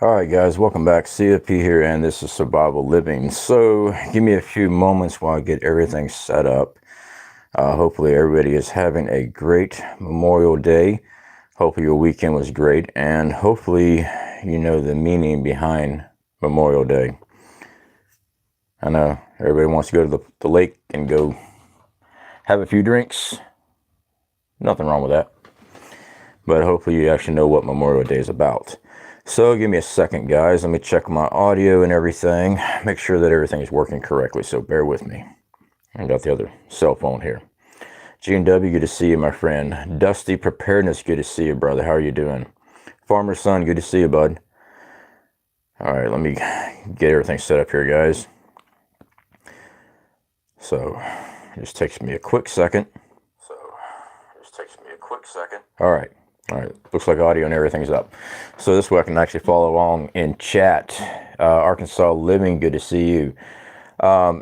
Alright guys, welcome back. CFP here, and this is Survival Living. So give me a few moments while I get everything set up. Hopefully everybody is having a great Memorial Day. Hopefully your weekend was great, and hopefully you know the meaning behind Memorial Day. I know everybody wants to go to the lake and go have a few drinks. Nothing wrong with that. But hopefully you actually know what Memorial Day is about. So give me a second, guys. Let me check my audio and everything. Make sure that everything is working correctly, so bear with me. I got the other cell phone here. G&W, good to see you, my friend. Dusty Preparedness, good to see you, brother. How are you doing? Farmer Son, good to see you, bud. All right, let me get everything set up here, guys. So, it just takes me a quick second. All right. All right, looks like audio and everything's up. So this way I can actually follow along in chat. Arkansas Living, good to see you.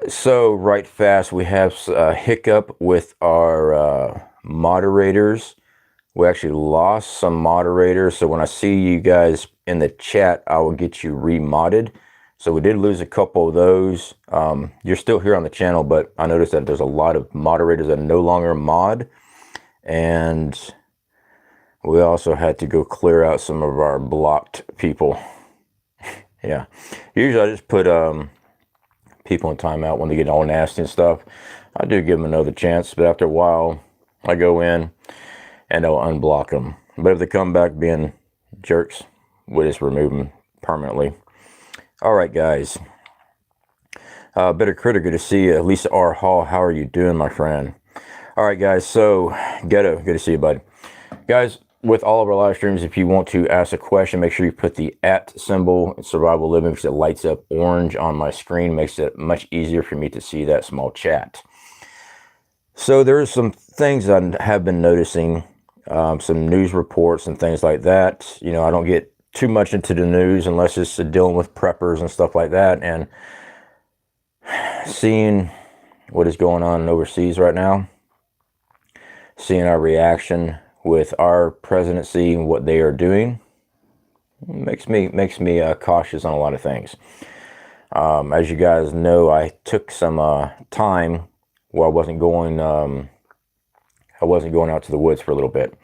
So right fast, we have a hiccup with our moderators. We actually lost some moderators. So when I see you guys in the chat, I will get you remodded. So we did lose a couple of those. You're still here on the channel, but I noticed that there's a lot of moderators that no longer mod. And we also had to go clear out some of our blocked people. Yeah. Usually I just put people in timeout when they get all nasty and stuff. I do give them another chance, but after a while, I go in and I'll unblock them. But if they come back being jerks, we just remove them permanently. All right, guys. Better Critter, good to see you. Lisa R. Hall, how are you doing, my friend? All right, guys. So, Ghetto, good to see you, bud. Guys, with all of our live streams, if you want to ask a question, make sure you put the @ symbol in Survival Living, because it lights up orange on my screen, makes it much easier for me to see that small chat. So there's some things I have been noticing, some news reports and things like that. You know, I don't get too much into the news unless it's dealing with preppers and stuff like that, and seeing what is going on overseas right now, seeing our reaction with our presidency and what they are doing, makes me cautious on a lot of things. As you guys know, I took some time where I wasn't going out to the woods for a little bit.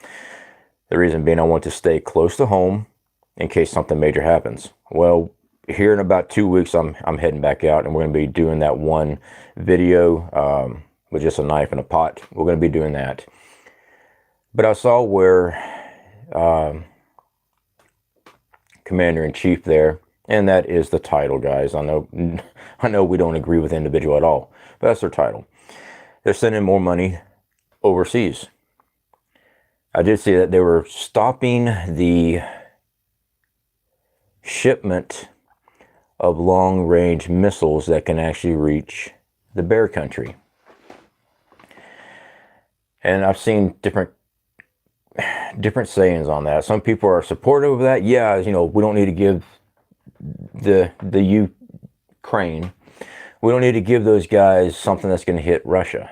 The reason being, I want to stay close to home in case something major happens. Well, here in about 2 weeks, I'm heading back out, and we're going to be doing that one video with just a knife and a pot. We're going to be doing that. But I saw where Commander-in-Chief there, and that is the title, guys. I know we don't agree with the individual at all, but that's their title. They're sending more money overseas. I did see that they were stopping the shipment of long-range missiles that can actually reach the bear country. And I've seen different sayings on that. Some people are supportive of that. Yeah, you know, we don't need to give the Ukraine, we don't need to give those guys something that's going to hit Russia.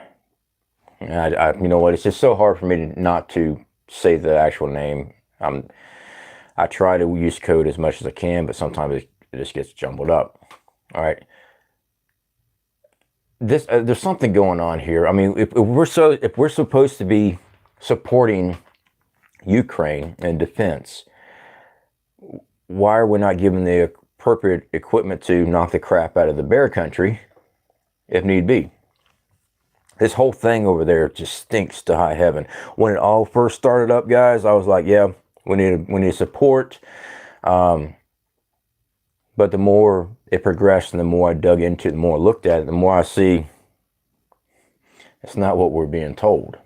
And you know what, it's just so hard for me not to say the actual name. I try to use code as much as I can, but sometimes it just gets jumbled up. All right, there's something going on here. I mean, if we're supposed to be supporting Ukraine and defense, why are we not giving the appropriate equipment to knock the crap out of the bear country if need be? This whole thing over there just stinks to high heaven. When it all first started up, guys, I was like, yeah, we need support. But the more it progressed and the more I dug into it, the more I looked at it, the more I see it's not what we're being told.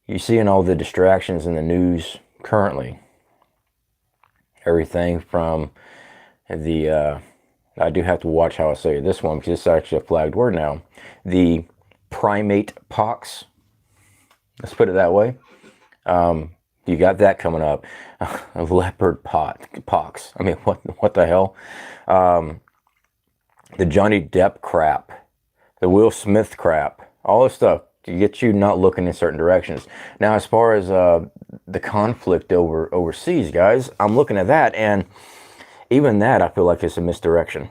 You see in all the distractions in the news currently, everything from the, I do have to watch how I say this one because it's actually a flagged word now, the primate pox, let's put it that way. You got that coming up. Leopard pox. I mean, what the hell? The Johnny Depp crap, the Will Smith crap, all this stuff to get you not looking in certain directions. Now, as far as the conflict overseas, guys. I'm looking at that, and even that, I feel like it's a misdirection.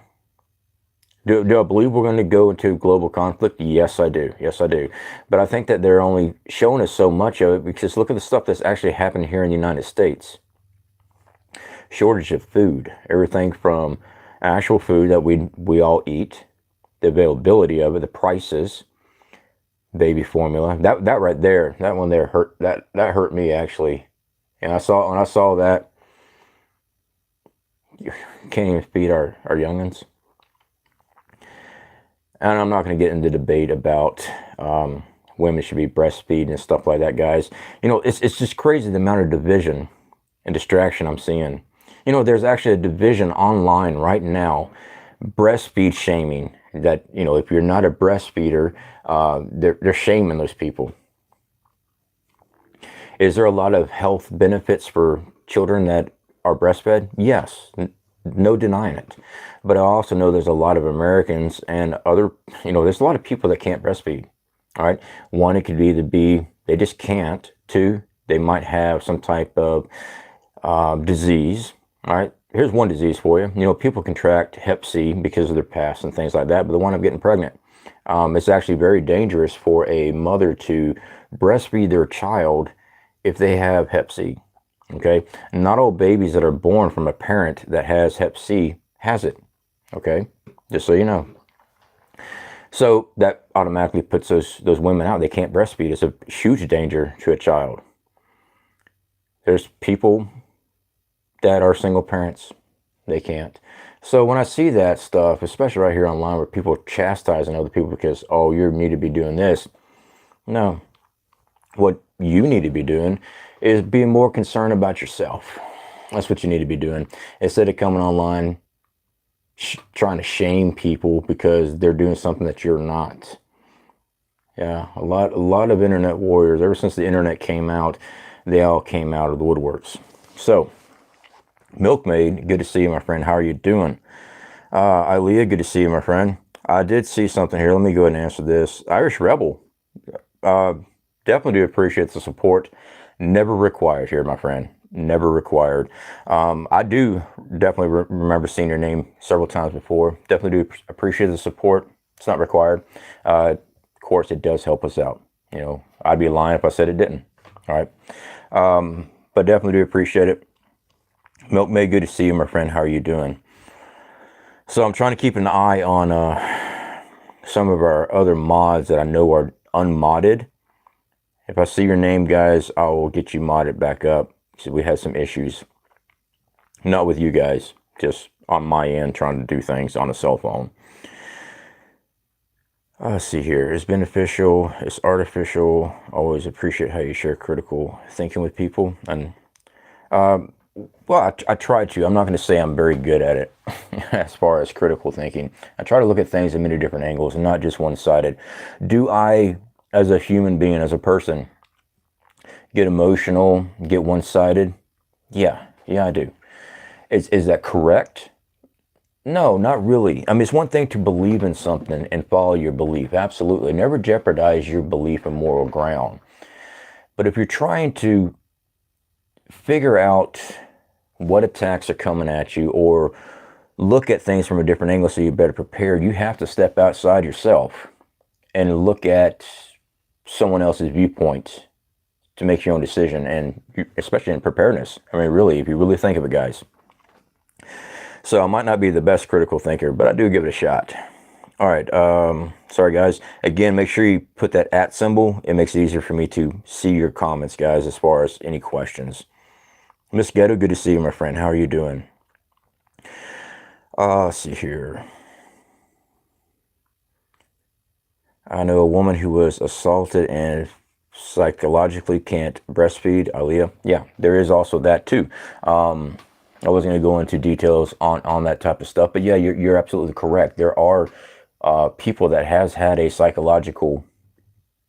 Do I believe we're going to go into global conflict? Yes, I do. Yes, I do. But I think that they're only showing us so much of it because look at the stuff that's actually happening here in the United States. Shortage of food, everything from actual food that we all eat, the availability of it, the prices, baby formula. That right there, that one there hurt. That hurt me actually. And when I saw that, you can't even feed our youngins. And I'm not going to get into debate about women should be breastfeeding and stuff like that, guys. You know, it's just crazy the amount of division and distraction I'm seeing. You know, there's actually a division online right now, breastfeed shaming. That, you know, if you're not a breastfeeder, they're shaming those people. Is there a lot of health benefits for children that are breastfed? Yes, no denying it. But I also know there's a lot of Americans and other, you know, there's a lot of people that can't breastfeed. All right. One, it could either be they just can't. Two, they might have some type of disease. All right. Here's one disease for you. You know, people contract Hep C because of their past and things like that, but they wind up getting pregnant. It's actually very dangerous for a mother to breastfeed their child if they have Hep C. Okay. Not all babies that are born from a parent that has Hep C has it. Okay. Just so you know. So that automatically puts those women out. They can't breastfeed. It's a huge danger to a child. There's people that are single parents. They can't. So when I see that stuff, especially right here online where people are chastising other people because, oh, you need to be doing this. No. What you need to be doing is being more concerned about yourself. That's what you need to be doing. Instead of coming online trying to shame people because they're doing something that you're not. Yeah, a lot of internet warriors, ever since the internet came out, they all came out of the woodworks. So, Milkmaid, good to see you, my friend. How are you doing? Ilea, good to see you, my friend. I did see something here. Let me go ahead and answer this. Irish Rebel, definitely do appreciate the support. Never required here, my friend. Never required. I do definitely remember seeing your name several times before. Definitely do appreciate the support. It's not required. Of course, it does help us out. You know, I'd be lying if I said it didn't. All right. But definitely do appreciate it. Milkmaid, good to see you, my friend. How are you doing? So I'm trying to keep an eye on some of our other mods that I know are unmodded. If I see your name, guys, I will get you modded back up. So we had some issues. Not with you guys, just on my end trying to do things on a cell phone. Let's see here. It's beneficial. It's artificial. Always appreciate how you share critical thinking with people. And well, I try to. I'm not going to say I'm very good at it as far as critical thinking. I try to look at things in many different angles and not just one-sided. Do I, as a human being, as a person, get emotional, get one-sided? Yeah, I do. Is that correct? No, not really. I mean, it's one thing to believe in something and follow your belief. Absolutely. Never jeopardize your belief in moral ground. But if you're trying to figure out what attacks are coming at you or look at things from a different angle so you're better prepared, you have to step outside yourself and look at someone else's viewpoint to make your own decision, and especially in preparedness. I mean, really, if you really think of it, guys. So I might not be the best critical thinker, but I do give it a shot. All right. Sorry, guys. Again, make sure you put that @ symbol. It makes it easier for me to see your comments, guys, as far as any questions. Miss Ghetto, good to see you, my friend. How are you doing? Let's see here. I know a woman who was assaulted and psychologically can't breastfeed. Aliyah. Yeah, there is also that too. I wasn't going to go into details on that type of stuff, but yeah, you're absolutely correct. There are people that has had a psychological,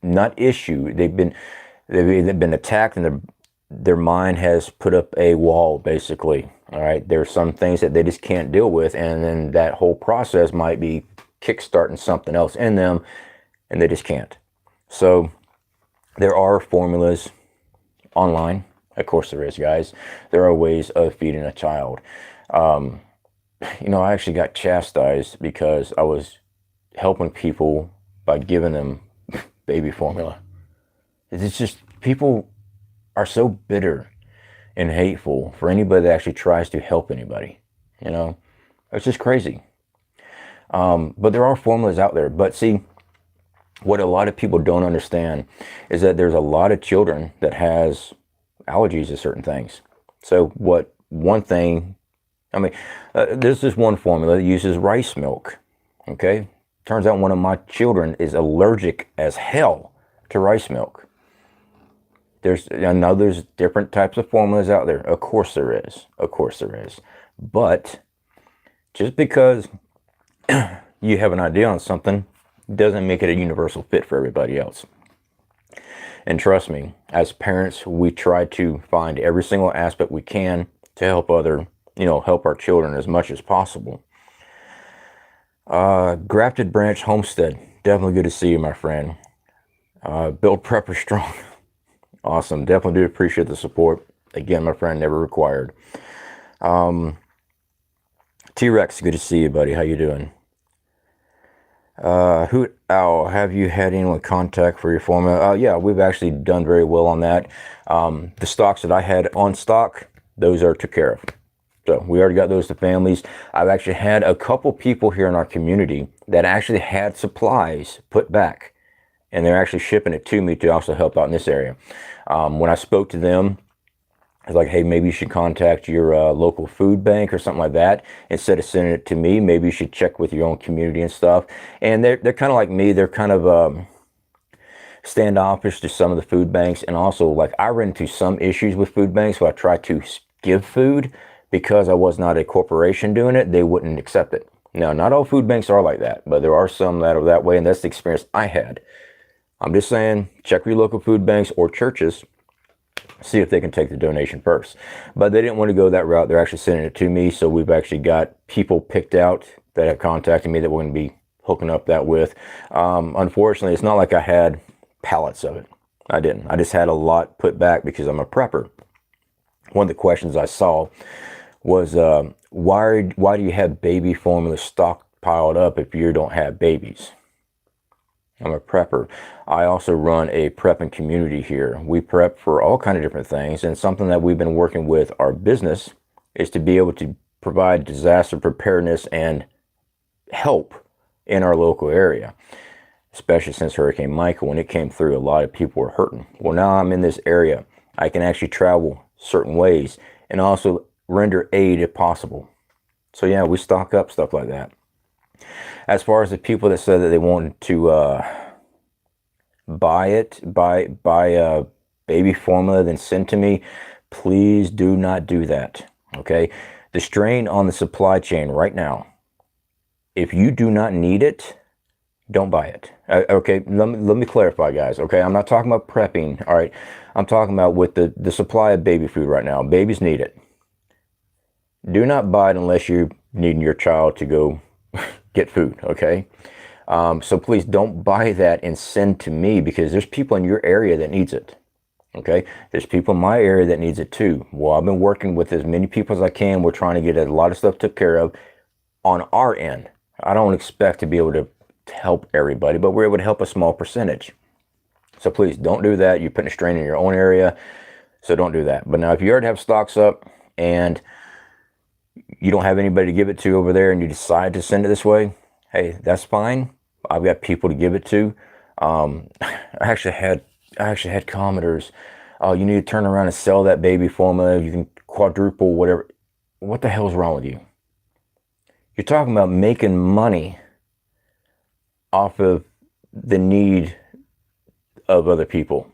not issue. They've been attacked, and their mind has put up a wall, basically. All right, there's some things that they just can't deal with, and then that whole process might be kickstarting something else in them, and they just can't. So there are formulas online Of course there is, guys. There are ways of feeding a child. You know, I actually got chastised because I was helping people by giving them baby formula. It's just, people are so bitter and hateful for anybody that actually tries to help anybody. You know, it's just crazy. But there are formulas out there. But see, what a lot of people don't understand is that there's a lot of children that has allergies to certain things. So what one thing, I mean, there's this one formula that uses rice milk. Okay. Turns out one of my children is allergic as hell to rice milk. I know there's different types of formulas out there. Of course there is. Of course there is. But just because you have an idea on something doesn't make it a universal fit for everybody else. And trust me, as parents, we try to find every single aspect we can to help help our children as much as possible. Grafted Branch Homestead, definitely good to see you, my friend. Build Prepper Strong. Awesome. Definitely do appreciate the support. Again, my friend, never required. T-Rex, good to see you, buddy. How you doing? Hoot Owl, have you had anyone contact for your formula? Yeah, we've actually done very well on that. The stocks that I had on stock, those are took care of. So we already got those to families. I've actually had a couple people here in our community that actually had supplies put back, and they're actually shipping it to me to also help out in this area. When I spoke to them, I was like, hey, maybe you should contact your local food bank or something like that. Instead of sending it to me, maybe you should check with your own community and stuff. And they're kind of like me. They're kind of standoffish to some of the food banks. And also, like, I ran into some issues with food banks, so I tried to give food. Because I was not a corporation doing it, they wouldn't accept it. Now, not all food banks are like that, but there are some that are that way, and that's the experience I had. I'm just saying, check your local food banks or churches, see if they can take the donation first. But they didn't want to go that route. They're actually sending it to me, so we've actually got people picked out that have contacted me that we're going to be hooking up that with. Unfortunately, it's not like I had pallets of it. I didn't. I just had a lot put back because I'm a prepper. One of the questions I saw was, why do you have baby formula stockpiled up if you don't have babies? I'm a prepper. I also run a prepping community here. We prep for all kinds of different things, and something that we've been working with our business is to be able to provide disaster preparedness and help in our local area, especially since Hurricane Michael, when it came through, a lot of people were hurting. Well, now I'm in this area. I can actually travel certain ways and also render aid if possible. So yeah, we stock up stuff like that. As far as the people that said that they wanted to buy baby formula then send to me, please do not do that. Okay, the strain on the supply chain right now, if you do not need it, don't buy it. Okay, let me clarify, guys. Okay, I'm not talking about prepping. All right, I'm talking about with the supply of baby food right now. Babies need it. Do not buy it unless you're needing your child to go get food, okay? So please don't buy that and send to me, because there's people in your area that needs it, okay? There's people in my area that needs it too. Well, I've been working with as many people as I can. We're trying to get a lot of stuff took care of on our end. I don't expect to be able to help everybody, but we're able to help a small percentage. So please don't do that. You're putting a strain in your own area, so don't do that. But now if you already have stocks up and you don't have anybody to give it to over there and you decide to send it this way, hey, that's fine. I've got people to give it to. I actually had commenters. Oh, you need to turn around and sell that baby formula. You can quadruple whatever. What the hell's wrong with you? You're talking about making money off of the need of other people.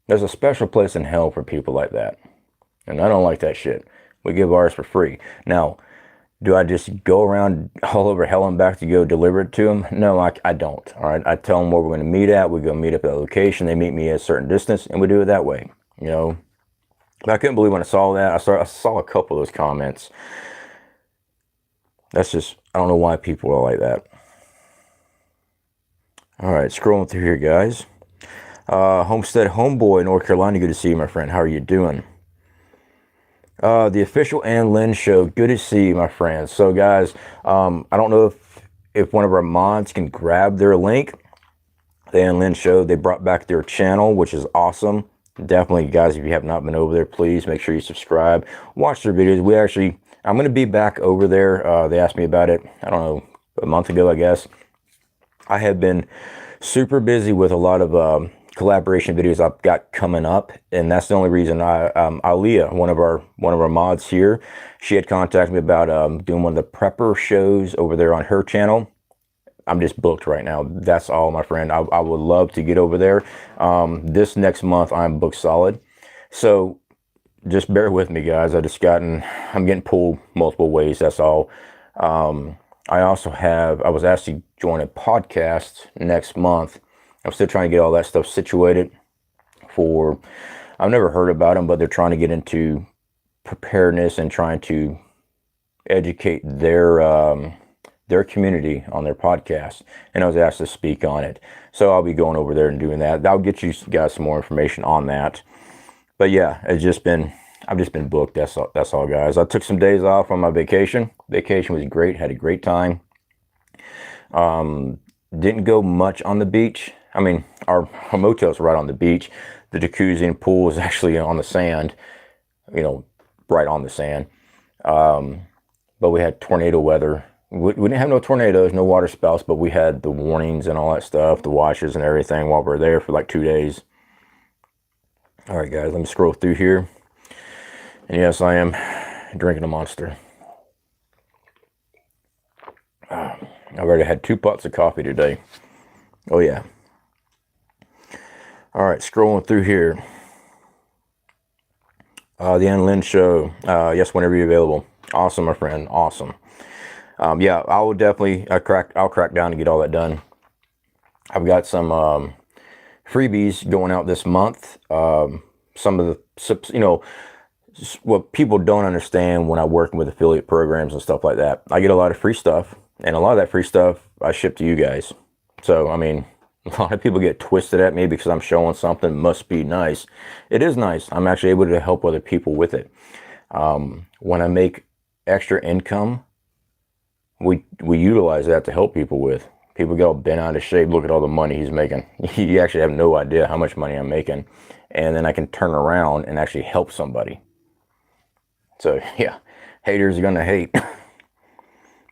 There's a special place in hell for people like that. And I don't like that shit. We give ours for free. Now, do I just go around all over hell and back to go deliver it to them? No, I don't. All right. I tell them where we're going to meet at. We go meet up at a location. They meet me at a certain distance, and we do it that way. You know, but I couldn't believe when I saw that. I saw a couple of those comments. That's just, I don't know why people are like that. All right, scrolling through here, guys. Homestead Homeboy, North Carolina, good to see you, my friend. How are you doing? The official Ann Lynn show, good to see you, my friend. So guys, I don't know if one of our mods can grab their link. The Ann Lynn show, they brought back their channel, which is awesome. Definitely, guys, if you have not been over there, please make sure you subscribe, watch their videos. I'm going to be back over there. They asked me about it, I don't know, a month ago, I guess. I have been super busy with a lot of collaboration videos I've got coming up, and that's the only reason. Aliyah, one of our mods here, she had contacted me about doing one of the prepper shows over there on her channel. I'm just booked right now. That's all, my friend. I would love to get over there. This next month, I'm booked solid. So just bear with me, guys. I'm getting pulled multiple ways. That's all. I was asked to join a podcast next month. I'm still trying to get all that stuff situated I've never heard about them, but they're trying to get into preparedness and trying to educate their community on their podcast. And I was asked to speak on it. So I'll be going over there and doing that. I'll get you guys some more information on that. But yeah, I've just been booked. That's all, guys. I took some days off on my vacation. Vacation was great. Had a great time. Didn't go much on the beach. I mean, our motel's right on the beach. The jacuzzi and pool is actually on the sand, right on the sand. But we had tornado weather. We didn't have no tornadoes, no water spouts, but we had the warnings and all that stuff, the watches and everything while we were there for like 2 days. All right, guys, let me scroll through here. And yes, I am drinking a Monster. I've already had 2 pots of coffee today. Oh, yeah. All right, scrolling through here. The Ann Lynn show. Yes, whenever you're available. Awesome, my friend. Awesome. Yeah, I will definitely, I'll crack down and get all that done. I've got some freebies going out this month. Some of the, what people don't understand when I'm working with affiliate programs and stuff like that, I get a lot of free stuff, and a lot of that free stuff I ship to you guys. So, I mean, a lot of people get twisted at me because I'm showing something must be nice. It is nice. I'm actually able to help other people with it. When I make extra income, we utilize that to help people with. People get all bent out of shape. Look at all the money he's making. You actually have no idea how much money I'm making. And then I can turn around and actually help somebody. So, yeah, haters are going to hate.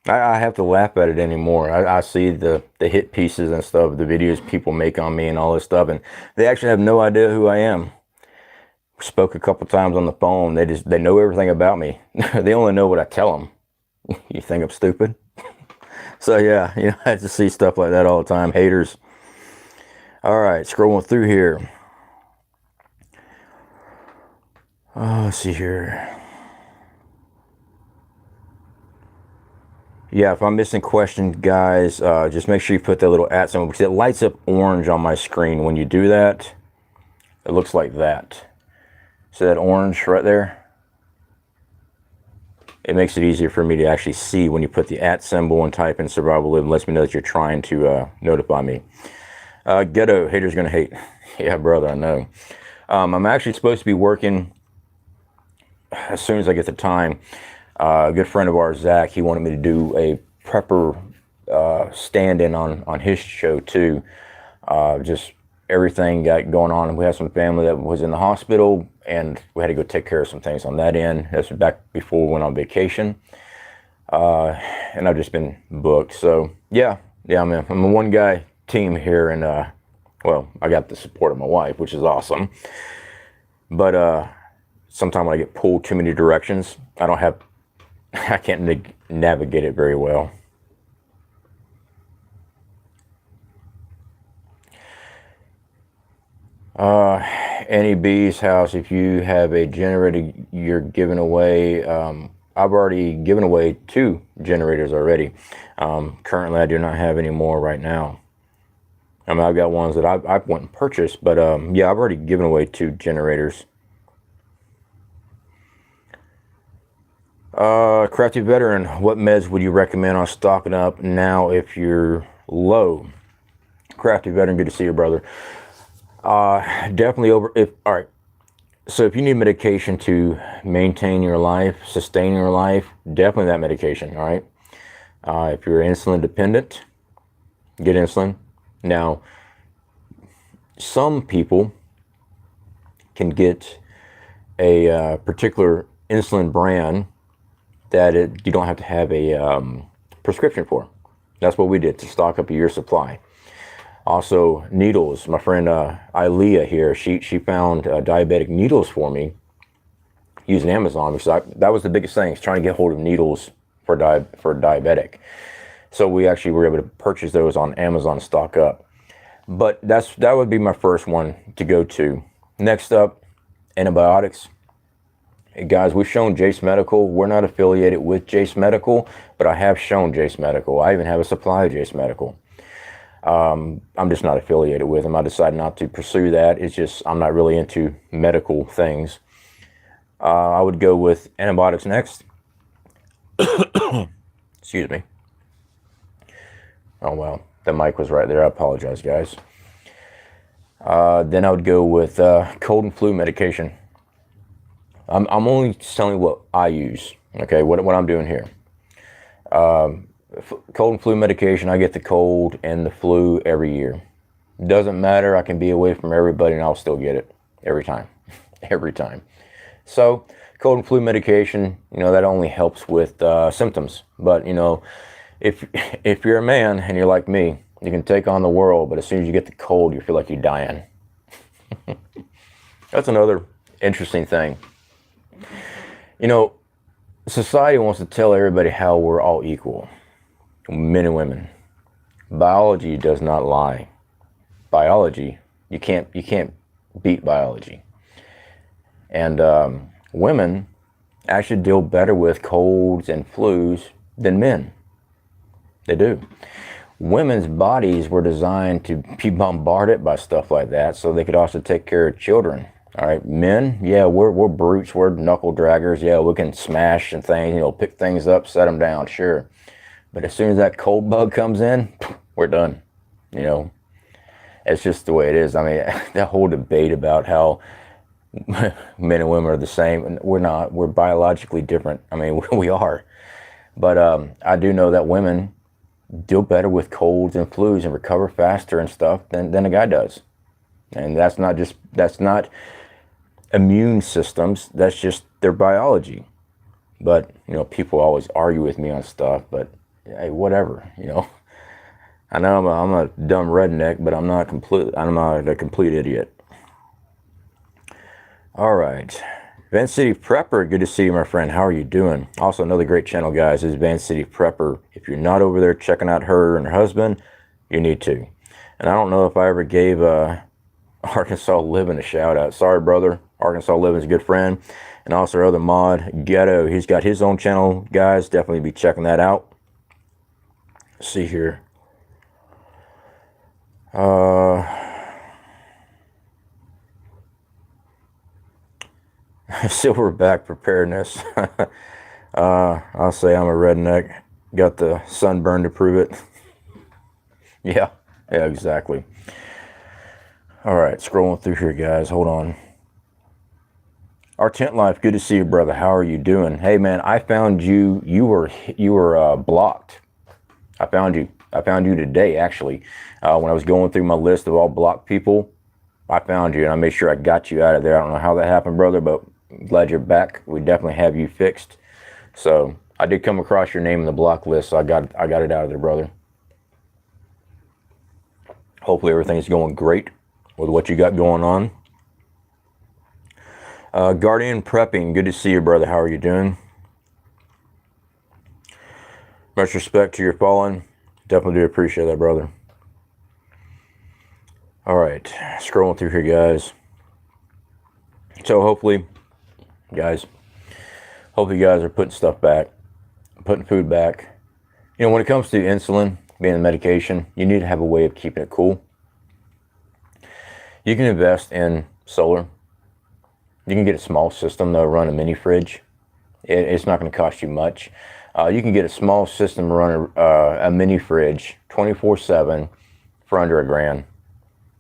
I have to laugh at it anymore. I see the hit pieces and stuff, the videos people make on me and all this stuff, and they actually have no idea who I am. Spoke a couple times on the phone. They know everything about me. They only know what I tell them. You think I'm stupid? So yeah, I just see stuff like that all the time. Haters. All right, scrolling through here. Let's see here. Yeah, if I'm missing questions, guys, just make sure you put that little @ symbol, because it lights up orange on my screen. When you do that, it looks like that. See that orange right there? It makes it easier for me to actually see when you put the @ symbol and type in Survival Living. Lets me know that you're trying to notify me. Ghetto, haters gonna hate. Yeah, brother, I know. I'm actually supposed to be working as soon as I get the time. A good friend of ours, Zach, he wanted me to do a prepper stand-in on his show too. Just everything got going on. We had some family that was in the hospital, and we had to go take care of some things on that end. That's back before we went on vacation. And I've just been booked. So yeah, I'm a one-guy team here, and well, I got the support of my wife, which is awesome. But sometimes when I get pulled too many directions, I can't navigate it very well. Annie B's house, if you have a generator you're giving away, I've already given away 2 generators already. Currently I do not have any more right now. I mean, I've got ones that I went and purchased, but yeah, I've already given away 2 generators. Crafty Veteran, what meds would you recommend on stocking up now if you're low? Crafty Veteran, good to see you, brother. Definitely all right. So if you need medication to maintain your life, sustain your life, definitely that medication, all right? If you're insulin dependent, get insulin. Now, some people can get a particular insulin brand that you don't have to have a prescription for. That's what we did to stock up a year's supply. Also, needles. My friend Ilea here, she found diabetic needles for me using Amazon, because that was the biggest thing, is trying to get hold of needles for diabetic. So we actually were able to purchase those on Amazon, stock up. But that would be my first one to go to. Next up, antibiotics. Hey guys, we've shown Jace Medical. We're not affiliated with Jace Medical, but I have shown Jace Medical. I even have a supply of Jace Medical. I'm just not affiliated with them. I decided not to pursue that. It's just, I'm not really into medical things. I would go with antibiotics next. Excuse me. Oh, well, the mic was right there. I apologize, guys. Then I would go with cold and flu medication. I'm only telling you what I use, okay, what I'm doing here. Cold and flu medication, I get the cold and the flu every year. Doesn't matter, I can be away from everybody and I'll still get it every time. Every time. So, cold and flu medication, that only helps with symptoms. But, if you're a man and you're like me, you can take on the world, but as soon as you get the cold, you feel like you're dying. That's another interesting thing. Society wants to tell everybody how we're all equal. Men and women. Biology does not lie. Biology, you can't beat biology. And women actually deal better with colds and flus than men. They do. Women's bodies were designed to be bombarded by stuff like that so they could also take care of children. All right, men, yeah, we're brutes, we're knuckle draggers. Yeah, we can smash and things, pick things up, set them down, sure. But as soon as that cold bug comes in, we're done. It's just the way it is. I mean, that whole debate about how men and women are the same, and we're not. We're biologically different. I mean, we are. But I do know that women deal better with colds and flus and recover faster and stuff than a guy does. And that's not immune systems. That's just their biology. But, people always argue with me on stuff, but hey, whatever, I know I'm a dumb redneck, but I'm not a complete idiot. All right. Van City Prepper, good to see you, my friend. How are you doing? Also, another great channel, guys, is Van City Prepper. If you're not over there checking out her and her husband, you need to. And I don't know if I ever gave Arkansas Living a shout out. Sorry, brother. Arkansas Living is a good friend. And also our other mod, Ghetto. He's got his own channel, guys. Definitely be checking that out. Let's see here. Silverback preparedness. I'll say I'm a redneck. Got the sunburn to prove it. Yeah, exactly. All right, scrolling through here, guys. Hold on. Our Tent Life, good to see you, brother. How are you doing? Hey, man, I found you. You were blocked. I found you. I found you today, actually. When I was going through my list of all blocked people, I found you, and I made sure I got you out of there. I don't know how that happened, brother, but I'm glad you're back. We definitely have you fixed. So I did come across your name in the block list, so I got it out of there, brother. Hopefully everything's going great with what you got going on. Guardian Prepping, good to see you, brother. How are you doing? Much respect to your fallen. Definitely do appreciate that, brother. All right, scrolling through here, guys. So hopefully you guys are putting stuff back, putting food back. When it comes to insulin being a medication, you need to have a way of keeping it cool. You can invest in solar. You can get a small system that'll run a mini fridge. It's not going to cost you much. You can get a small system to run a mini fridge 24/7 for under $1,000.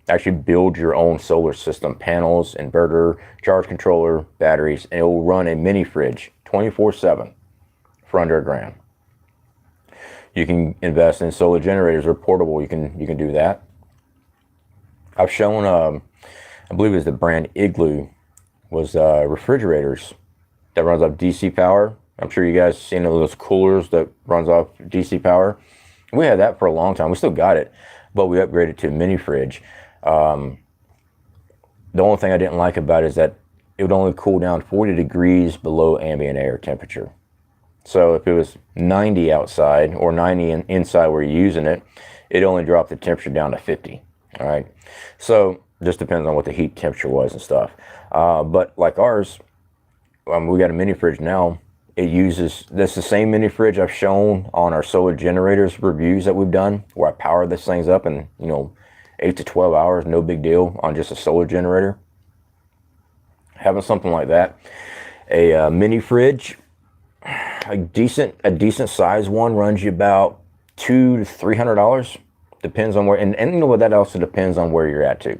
actually build your own solar system, panels, inverter, charge controller, batteries, and it will run a mini fridge 24/7 for under $1,000. You can invest in solar generators or portable. You can do that. I've shown, I believe it was the brand Igloo, was refrigerators that runs off DC power. I'm sure you guys seen those coolers that runs off DC power. We had that for a long time. We still got it, but we upgraded to a mini fridge. The only thing I didn't like about it is that it would only cool down 40 degrees below ambient air temperature. So if it was 90 outside or 90 inside where you're using it, it only dropped the temperature down to 50. All right. So just depends on what the heat temperature was and stuff. But like ours, we got a mini fridge now. It uses, that's the same mini fridge I've shown on our solar generators reviews that we've done, where I power this things up in, 8 to 12 hours, no big deal on just a solar generator. Having something like that, a mini fridge, a decent size one runs you about $200 to $300. Depends on where, and you know what, that also depends on where you're at too.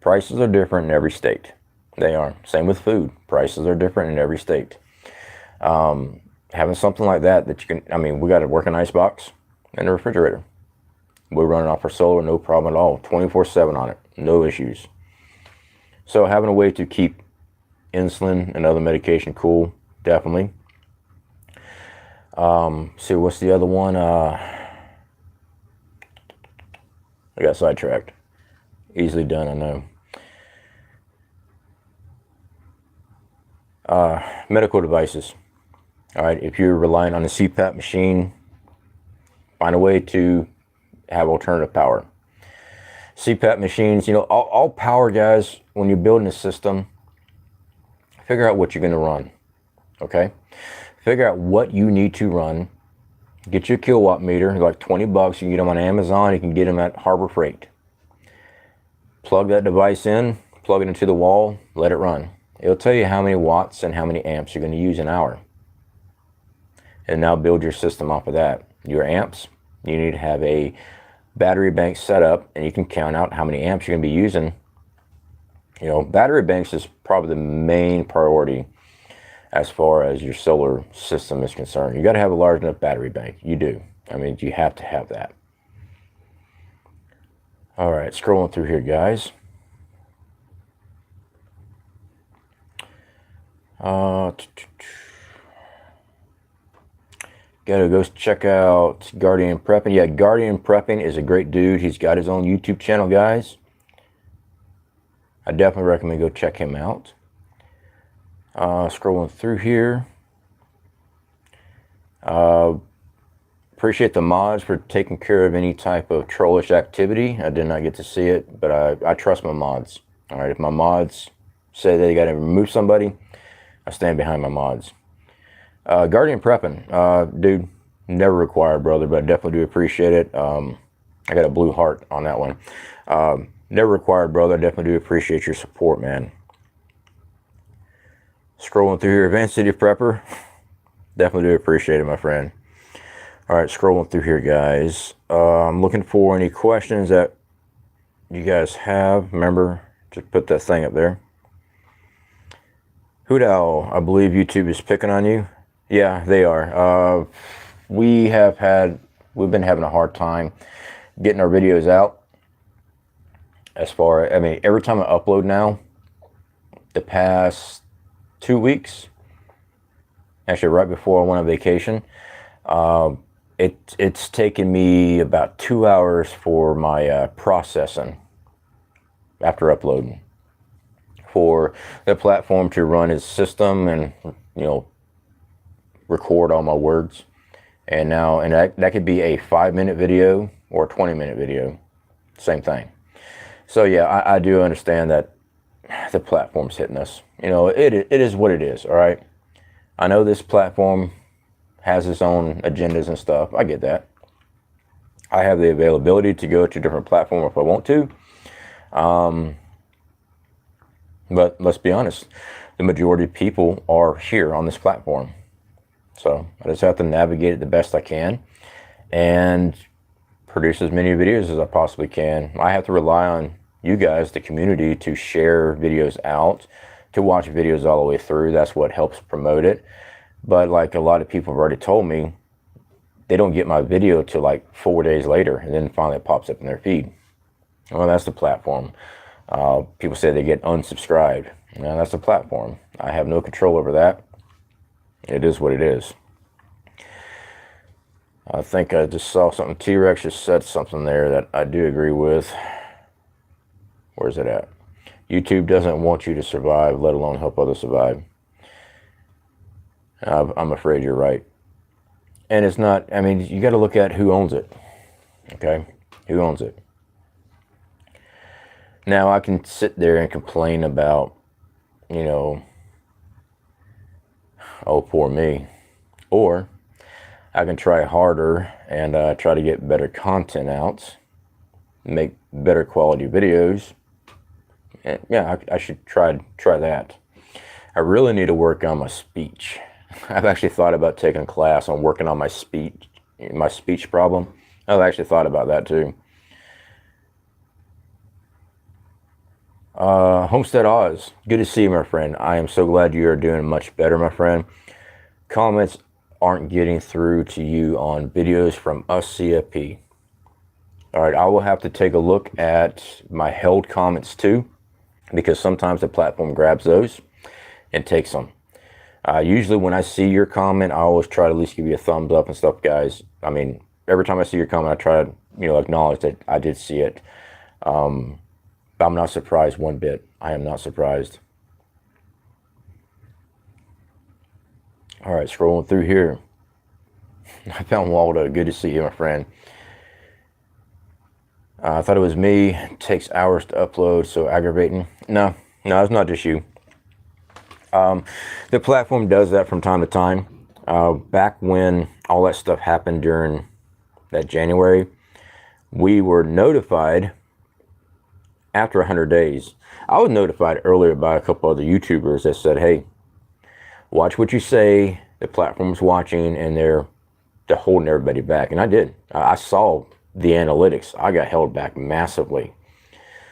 Prices are different in every state. They are. Same with food. Prices are different in every state. Having something like that you can, we got a working icebox and a refrigerator. We're running off our solar, no problem at all. 24/7 on it, no issues. So having a way to keep insulin and other medication cool, definitely. See, what's the other one? I got sidetracked. Easily done, I know. Medical devices. All right, if you're relying on a CPAP machine, find a way to have alternative power. CPAP machines, all power, guys, when you're building a system, figure out what you're going to run, okay? Figure out what you need to run. Get your kilowatt meter, like $20. You can get them on Amazon. You can get them at Harbor Freight. Plug that device in, plug it into the wall, let it run. It'll tell you how many watts and how many amps you're going to use an hour. And now build your system off of that. Your amps, you need to have a battery bank set up, and you can count out how many amps you're going to be using. Battery banks is probably the main priority as far as your solar system is concerned. You got to have a large enough battery bank. You do. You have to have that. All right, scrolling through here, guys. Gotta go check out Guardian Prepping. Yeah, Guardian Prepping is a great dude. He's got his own YouTube channel, guys. I definitely recommend go check him out. Scrolling through here. Appreciate the mods for taking care of any type of trollish activity. I did not get to see it, but I trust my mods. All right, if my mods say they got to remove somebody, I stand behind my mods. Guardian Prepping, dude, never required, brother, but I definitely do appreciate it. I got a blue heart on that one. Never required, brother. I definitely do appreciate your support, man. Scrolling through here, Advanced City Prepper, definitely do appreciate it, my friend. All right, scrolling through here, guys. I'm looking for any questions that you guys have. Remember to put that thing up there. Hoodow, I believe YouTube is picking on you. Yeah, they are. We've been having a hard time getting our videos out. As far, every time I upload now, the past 2 weeks, actually right before I went on vacation, it's taken me about 2 hours for my processing after uploading, for the platform to run its system and record all my words. And that could be a 5-minute video or a 20-minute video, same thing. So yeah, I do understand that the platform's hitting us. It is what it is, all right? I know this platform has its own agendas and stuff. I get that. I have the availability to go to a different platform if I want to. But let's be honest, the majority of people are here on this platform. So I just have to navigate it the best I can and produce as many videos as I possibly can. I have to rely on you guys, the community, to share videos out, to watch videos all the way through. That's what helps promote it. But like a lot of people have already told me, they don't get my video till like 4 days later, and then finally it pops up in their feed. Well, that's the platform. People say they get unsubscribed. Now, that's the platform. I have no control over that. It is what it is. I think I just saw something. T-Rex just said something there that I do agree with. Where's it at? YouTube doesn't want you to survive, let alone help others survive. I'm afraid you're right. And it's not, I mean, you got to look at who owns it. Okay? Who owns it? Now, I can sit there and complain about, you know, oh, poor me. Or I can try harder and try to get better content out, make better quality videos. And yeah, I should try that. I really need to work on my speech. I've actually thought about taking a class on working on my speech problem. I've actually thought about that too. Homestead Oz, good to see you, my friend. I am so glad you are doing much better, my friend. Comments aren't getting through to you on videos from us CFP. All right, I will have to take a look at my held comments too, because sometimes the platform grabs those and takes them. Usually when I see your comment, I always try to at least give you a thumbs up and stuff, guys. I mean, every time I see your comment, I try to, you know, acknowledge that I did see it. I'm not surprised one bit. I am not surprised. All right, scrolling through here. I found Waldo. Good to see you, my friend. I thought it was me. It takes hours to upload, so aggravating. No, it's not just you. The platform does that from time to time. Back when all that stuff happened during that January, we were notified after 100 days. I was notified earlier by a couple other YouTubers that said, hey, watch what you say. The platform's watching, and they're holding everybody back. And I did. I saw the analytics. I got held back massively.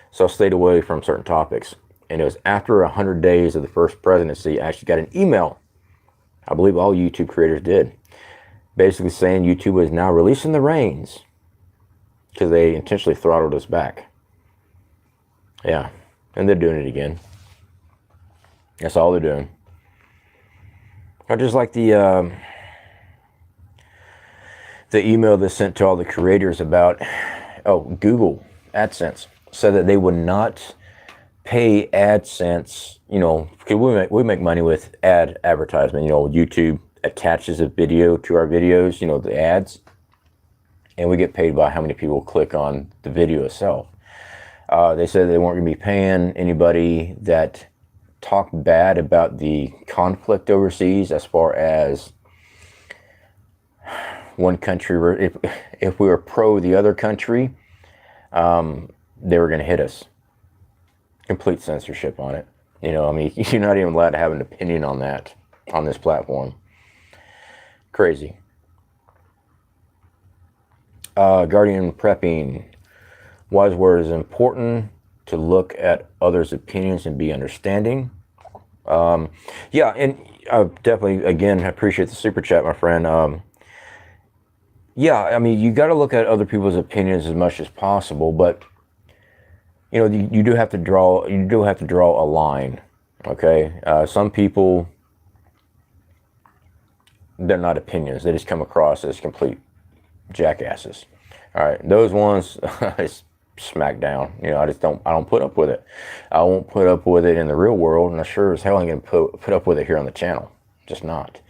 So I stayed away from certain topics. And it was after 100 days of the first presidency, I actually got an email. I believe all YouTube creators did. Basically saying YouTube is now releasing the reins because they intentionally throttled us back. Yeah, and they're doing it again. That's all they're doing. I just like the email they sent to all the creators about, Google AdSense said that they would not pay AdSense, you know, because we make money with advertisement. You know, YouTube attaches a video to our videos, you know, the ads, and we get paid by how many people click on the video itself. They said they weren't going to be paying anybody that talked bad about the conflict overseas, as far as one country, if we were pro the other country, they were going to hit us. Complete censorship on it. You know, I mean, you're not even allowed to have an opinion on that on this platform. Crazy. Guardian prepping. Wise word is important to look at others' opinions and be understanding. Yeah, and definitely, again, I appreciate the super chat, my friend. Yeah, I mean, you got to look at other people's opinions as much as possible, but you know, you do have to draw a line. Okay, some people, they're not opinions; they just come across as complete jackasses. All right, those ones, it's smack down. You know, I don't put up with it. I won't put up with it in the real world, and I sure as hell ain't gonna put up with it here on the channel. Just not.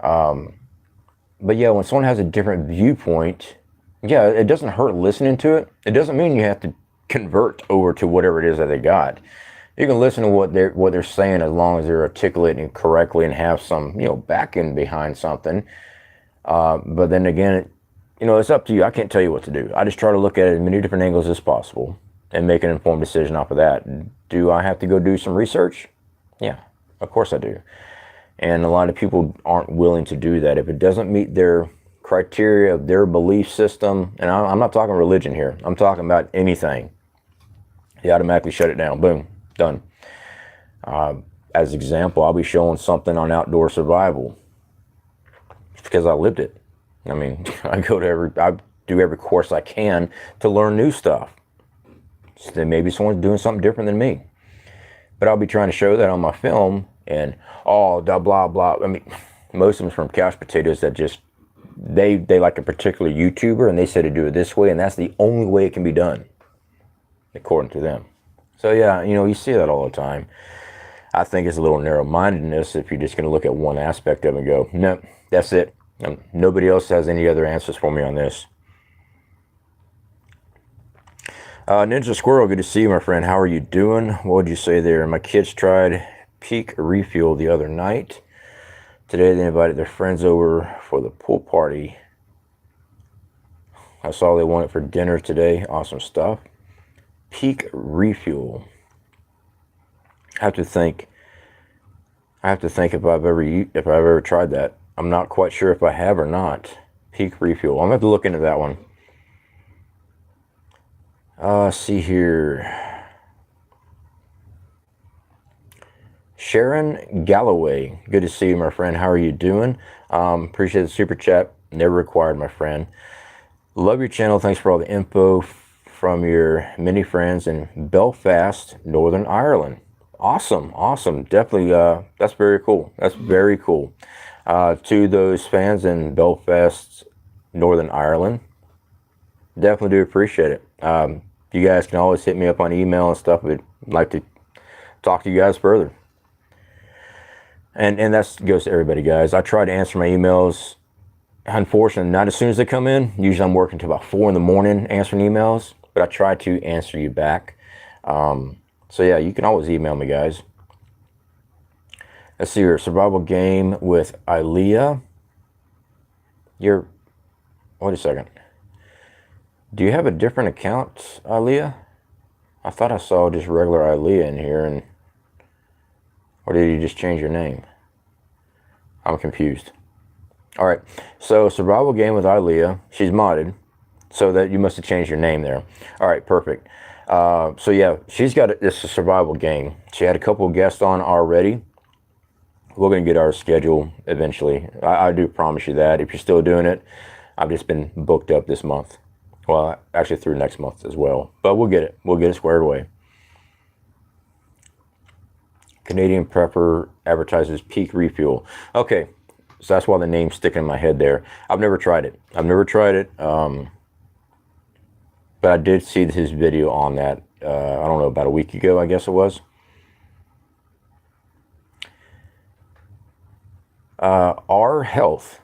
But yeah, when someone has a different viewpoint, yeah, it doesn't hurt listening to it. It doesn't mean you have to convert over to whatever it is that they got. You can listen to what they're saying as long as they're articulating correctly and have some, you know, backing behind something. But then again, you know, it's up to you. I can't tell you what to do. I just try to look at it as many different angles as possible and make an informed decision off of that. Do I have to go do some research? Yeah, of course I do. And a lot of people aren't willing to do that. If it doesn't meet their criteria of their belief system, and I'm not talking religion here. I'm talking about anything. He automatically shut it down. Boom, done. As an example, I'll be showing something on outdoor survival. It's because I lived it. I mean, I do every course I can to learn new stuff. So maybe someone's doing something different than me. But I'll be trying to show that on my film, and blah, blah, blah. I mean, most of them from couch potatoes that just, they like a particular YouTuber, and they say to do it this way, and that's the only way it can be done, according to them. So yeah, you know, you see that all the time. I think it's a little narrow-mindedness if you're just going to look at one aspect of it and go, no, that's it. Nobody else has any other answers for me on this. Ninja Squirrel, good to see you, my friend. How are you doing? What would you say there? My kids tried Peak Refuel the other night. Today they invited their friends over for the pool party. I saw they wanted for dinner today. Awesome stuff. Peak Refuel. I have to think if I've ever tried that. I'm not quite sure if I have or not. Peak Refuel. I'm going to have to look into that one. See here. Sharon Galloway. Good to see you, my friend. How are you doing? Appreciate the super chat. Never required, my friend. Love your channel. Thanks for all the info from your many friends in Belfast, Northern Ireland. Awesome. Awesome. Definitely. That's very cool. That's very cool. To those fans in Belfast, Northern Ireland, definitely do appreciate it. You guys can always hit me up on email and stuff. I'd like to talk to you guys further. And that goes to everybody, guys. I try to answer my emails. Unfortunately, not as soon as they come in. Usually I'm working till about 4 in the morning answering emails, but I try to answer you back. So yeah, you can always email me, guys. Let's see here. Survival game with Ilea. Wait a second. Do you have a different account, Ilea? I thought I saw just regular Ilea in here, or did you just change your name? I'm confused. All right, so survival game with Ilea. She's modded, so that you must have changed your name there. All right, perfect. So yeah, she's got this survival game. She had a couple of guests on already. We're gonna get our schedule eventually. I do promise you that. If you're still doing it, I've just been booked up this month. Well, actually through next month as well. But we'll get it. We'll get it squared away. Canadian Prepper advertises Peak Refuel. Okay, so that's why the name's sticking in my head there. I've never tried it. But I did see his video on that, I don't know, about a week ago, I guess it was. Our Health.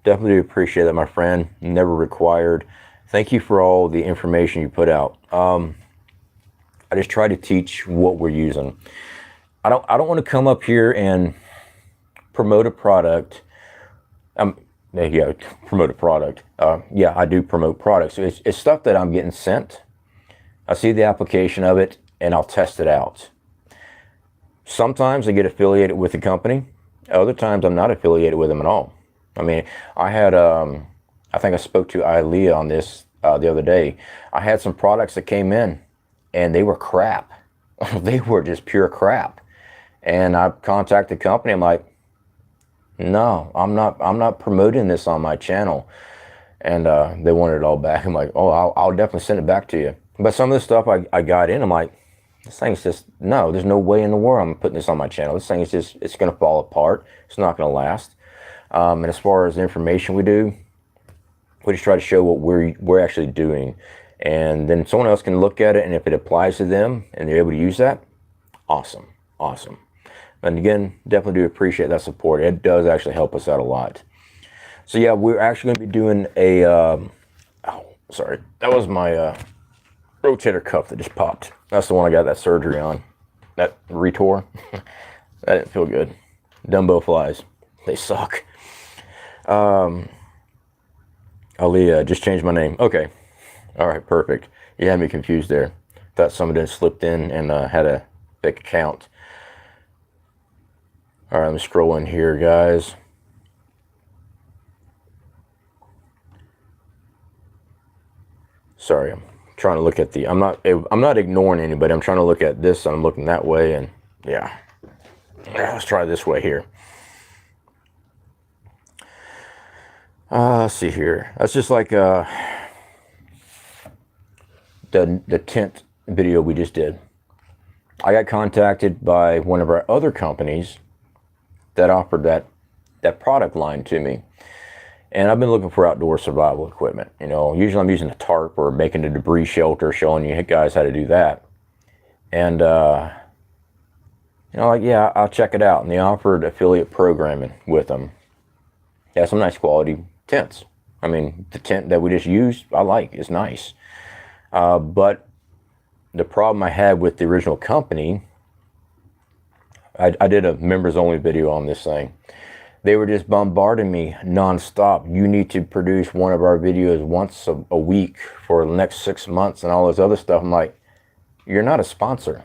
Definitely appreciate that, my friend. Never required. Thank you for all the information you put out. I just try to teach what we're using. I don't want to come up here and promote a product. Yeah, promote a product. Yeah, I do promote products. It's stuff that I'm getting sent. I see the application of it, and I'll test it out. Sometimes I get affiliated with the company. Other times I'm not affiliated with them at all. I mean, I had, I think I spoke to Ilea on this the other day. I had some products that came in, and they were crap. They were just pure crap. And I contacted the company. I'm like, no, I'm not promoting this on my channel. And they wanted it all back. I'm like, oh, I'll definitely send it back to you. But some of the stuff I got in, I'm like, this thing's just, no, there's no way in the world I'm putting this on my channel. This thing is just, it's going to fall apart. It's not going to last. And as far as the information we do, we just try to show what we're actually doing. And then someone else can look at it, and if it applies to them and they're able to use that, awesome, awesome. And again, definitely do appreciate that support. It does actually help us out a lot. So yeah, we're actually going to be doing a, oh, sorry, that was my rotator cuff that just popped. That's the one I got that surgery on. That retore. That didn't feel good. Dumbo flies. They suck. Ilea, just changed my name. Okay. All right, perfect. You had me confused there. Thought somebody had slipped in and had a fake account. All right, let me scroll in here, guys. Sorry, I'm trying to look at the, I'm not ignoring anybody. I'm trying to look at this, and I'm looking that way, and yeah. Let's try this way here. Let's see here. That's just like the tent video we just did. I got contacted by one of our other companies that offered that product line to me. And I've been looking for outdoor survival equipment. You know, usually I'm using a tarp or making a debris shelter, showing you guys how to do that. And, you know, like, yeah, I'll check it out. And they offered affiliate programming with them. Yeah, some nice quality tents. I mean, the tent that we just used, I like. It's nice. But the problem I had with the original company, I did a members only video on this thing. They were just bombarding me nonstop. You need to produce one of our videos once a week for the next 6 months and all this other stuff. I'm like, you're not a sponsor.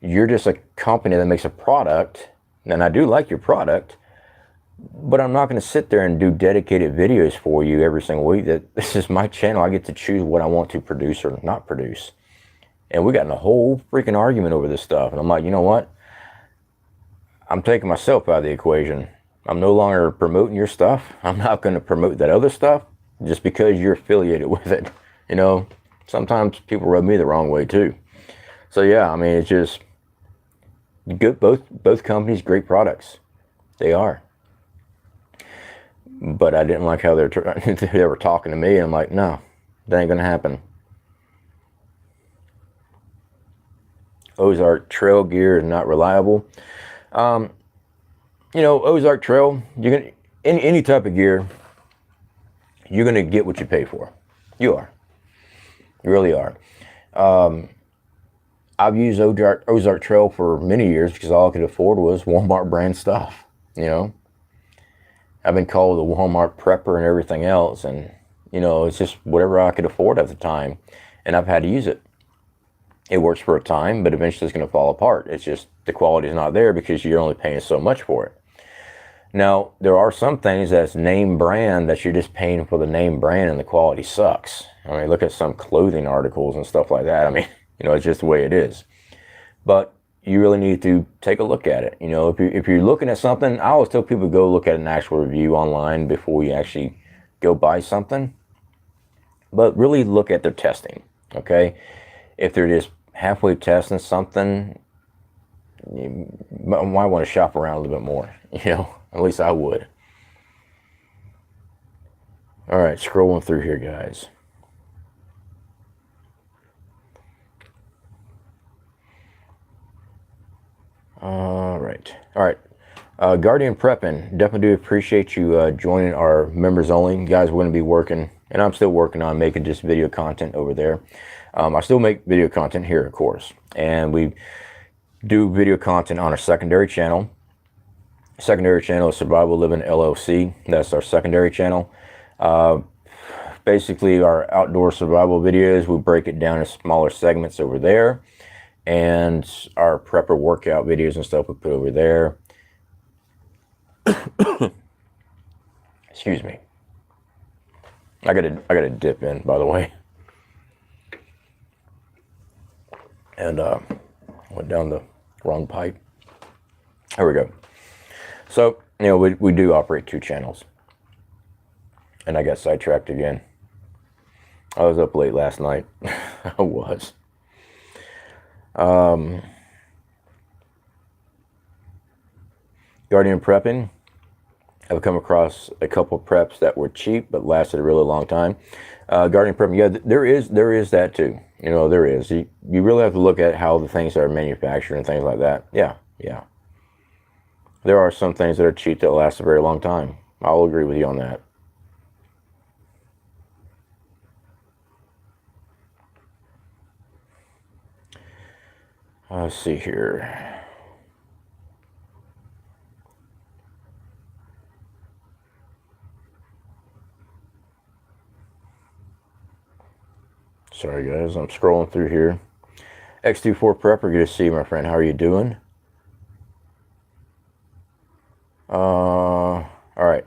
You're just a company that makes a product. And I do like your product, but I'm not going to sit there and do dedicated videos for you every single week. This is my channel. I get to choose what I want to produce or not produce. And we got in a whole freaking argument over this stuff. And I'm like, you know what? I'm taking myself out of the equation. I'm no longer promoting your stuff. I'm not going to promote that other stuff just because you're affiliated with it. You know, sometimes people rub me the wrong way too. So yeah, I mean, it's just good. Both companies, great products. They are. But I didn't like how they were talking to me. And I'm like, no, that ain't going to happen. Ozark trail gear is not reliable. You know, Ozark Trail, you're gonna any type of gear, you're gonna get what you pay for. You are. You really are. I've used Ozark Trail for many years because all I could afford was Walmart brand stuff. You know, I've been called the Walmart prepper and everything else, and you know, it's just whatever I could afford at the time, and I've had to use it. It works for a time, but eventually it's going to fall apart. It's just the quality is not there because you're only paying so much for it. Now, there are some things that's name brand that you're just paying for the name brand and the quality sucks. I mean, look at some clothing articles and stuff like that. I mean, you know, it's just the way it is. But you really need to take a look at it. You know, if you're looking at something, I always tell people go look at an actual review online before you actually go buy something. But really look at their testing, okay? If they're just halfway testing something, you might want to shop around a little bit more, you know, at least I would. All right, scrolling through here, guys. All right. Guardian Prepping, definitely do appreciate you joining our members only. Guys, we're going to be working, and I'm still working on making just video content over there. I still make video content here, of course, and we do video content on our secondary channel. Secondary channel is Survival Living LLC. That's our secondary channel. Basically, our outdoor survival videos, we break it down in smaller segments over there, and our prepper workout videos and stuff we put over there. Excuse me. I gotta dip in, by the way. And went down the wrong pipe. There we go. So, you know, we do operate 2 channels. And I got sidetracked again. I was up late last night. I was. Guardian Prepping. I've come across a couple of preps that were cheap but lasted a really long time. Guardian Prepping, yeah, there is that too. You know, there is. You really have to look at how the things are manufactured and things like that. Yeah. There are some things that are cheap that last a very long time. I'll agree with you on that. Let's see here. Sorry guys, I'm scrolling through here. X24 Prepper, good to see you, my friend. How are you doing? All right.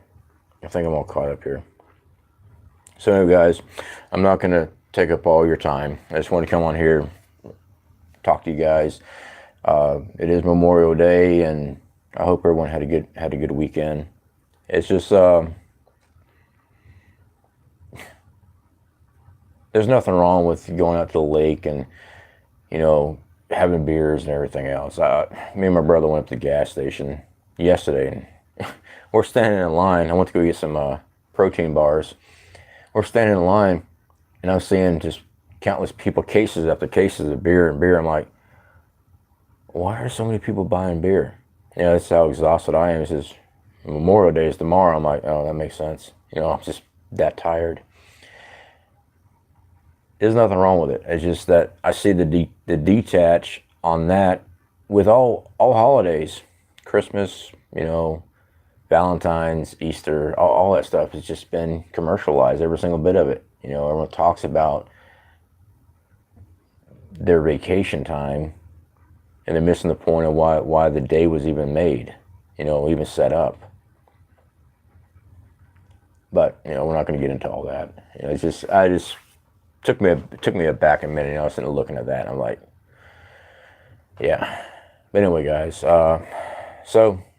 I think I'm all caught up here. So anyway, guys, I'm not going to take up all your time. I just want to come on here, talk to you guys. It is Memorial Day, and I hope everyone had a good weekend. It's just there's nothing wrong with going out to the lake and, you know, having beers and everything else. Me and my brother went up to the gas station yesterday, and we're standing in line. I went to go get some protein bars. We're standing in line, and I'm seeing just countless people, cases after cases of beer and beer. I'm like, why are so many people buying beer? You know, that's how exhausted I am. It's just Memorial Day is tomorrow. I'm like, oh, that makes sense. You know, I'm just that tired. There's nothing wrong with it. It's just that I see the detach on that with all holidays, Christmas, you know, Valentine's, Easter, all that stuff has just been commercialized, every single bit of it. You know, everyone talks about their vacation time, and they're missing the point of why the day was even made, you know, even set up. But, you know, we're not going to get into all that. You know, it's just, took me aback a minute. You know, I was sitting looking at that, and I'm like, yeah. But anyway, guys, so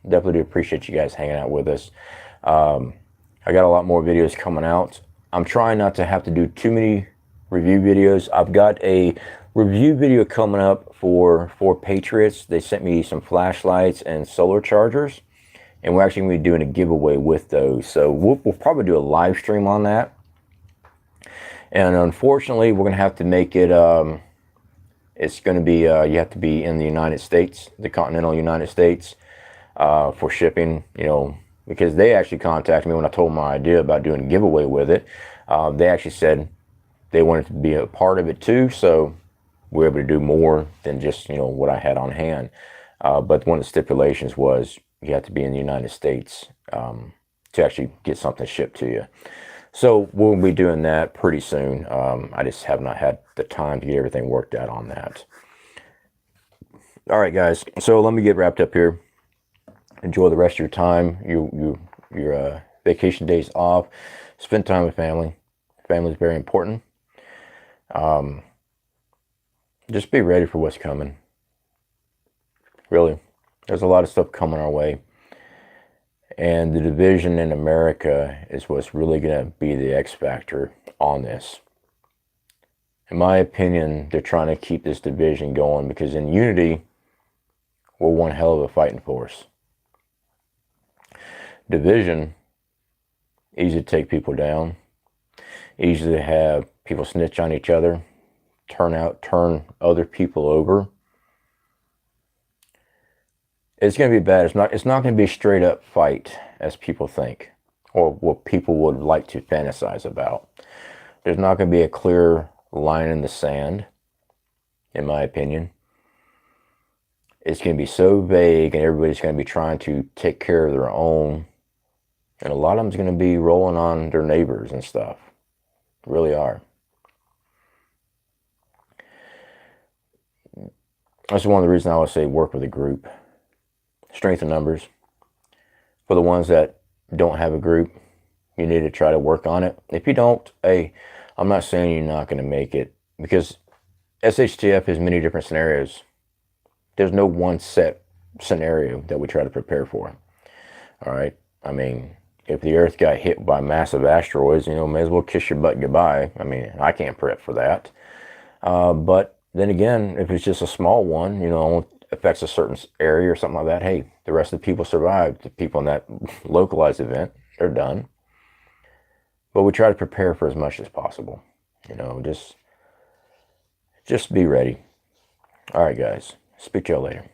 definitely do appreciate you guys hanging out with us. I got a lot more videos coming out. I'm trying not to have to do too many review videos. I've got a review video coming up for Patriots. They sent me some flashlights and solar chargers, and we're actually going to be doing a giveaway with those. So we'll probably do a live stream on that. And unfortunately, we're going to have to make it, it's going to be, you have to be in the United States, the continental United States, for shipping, you know, because they actually contacted me when I told them my idea about doing a giveaway with it. They actually said they wanted to be a part of it too, so we're able to do more than just, you know, what I had on hand. But one of the stipulations was you have to be in the United States to actually get something shipped to you. So we'll be doing that pretty soon. I just have not had the time to get everything worked out on that. All right, guys. So let me get wrapped up here. Enjoy the rest of your time, your vacation days off. Spend time with family. Family is very important. Just be ready for what's coming. Really, there's a lot of stuff coming our way. And the division in America is what's really going to be the X factor on this. In my opinion, they're trying to keep this division going because in unity, we're one hell of a fighting force. Division, easy to take people down, easy to have people snitch on each other, turn other people over. It's going to be bad. It's not going to be a straight up fight as people think, or what people would like to fantasize about. There's not going to be a clear line in the sand, in my opinion. It's going to be so vague, and everybody's going to be trying to take care of their own, and a lot of them's going to be rolling on their neighbors and stuff. Really are. That's one of the reasons I always say work with a group. Strength in numbers. For the ones that don't have a group, you need to try to work on it. If you don't, hey, I'm not saying you're not going to make it, because SHTF has many different scenarios. There's no one set scenario that we try to prepare for. All right. I mean, if the Earth got hit by massive asteroids, you know, may as well kiss your butt goodbye. I mean, I can't prep for that. But then again, if it's just a small one, you know, affects a certain area or something like that, hey, the rest of the people survived. The people in that localized event, they're done. But we try to prepare for as much as possible. You know, just be ready. All right, guys. Speak to y'all later.